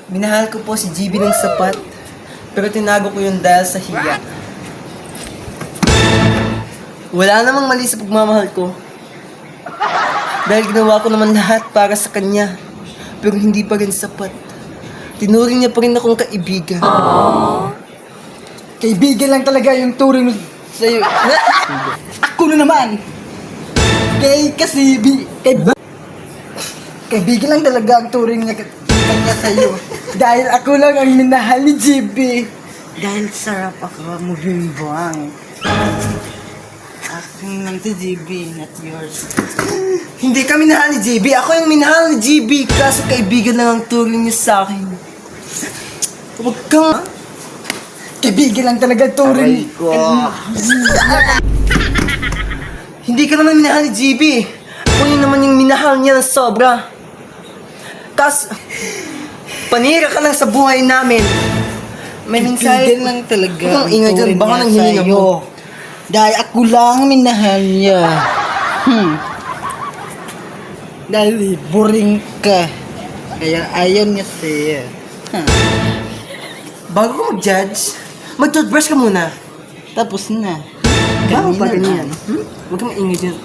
Minahal ko po si GB ng sapat, pero tinago ko yun dahil sa hiya. Wala namang mali sa pagmamahal ko. Dahil ginawa ko naman lahat para sa kanya, pero hindi pa rin sapat. Tinuring niya pa rin akong kaibigan. Kaibigan lang talaga yung turing sa'yo. Ako na naman! Kaibigan lang talaga ang turing niya kanya sa'yo. Dahil ako lang ang minahal ni GB. Dahil sarap ako mabimbang. Akin lang to GB, not yours. Hindi ka minahal ni GB, ako yung minahal ni GB, kaso kaibigan lang ang turing niya sa akin. Huwag kang... Kaibigan lang talaga ang turing. Hindi ka naman minahal ni GB. Ako yun naman yung minahal niya ng sobra. Tas, panira ka lang sa buhay namin. May mensahe. Kaibigan lang talaga Huwag kang ingay dyan, baka nang hininga mo. Dahil ako lang minahal niya. Dahil boring ka. Kaya ayaw niya sa'yo. Bago ko mag-judge, mag-toothbrush ka muna. Tapos na. Bago pa Kanina ganyan. Huwag kang maingay dyan.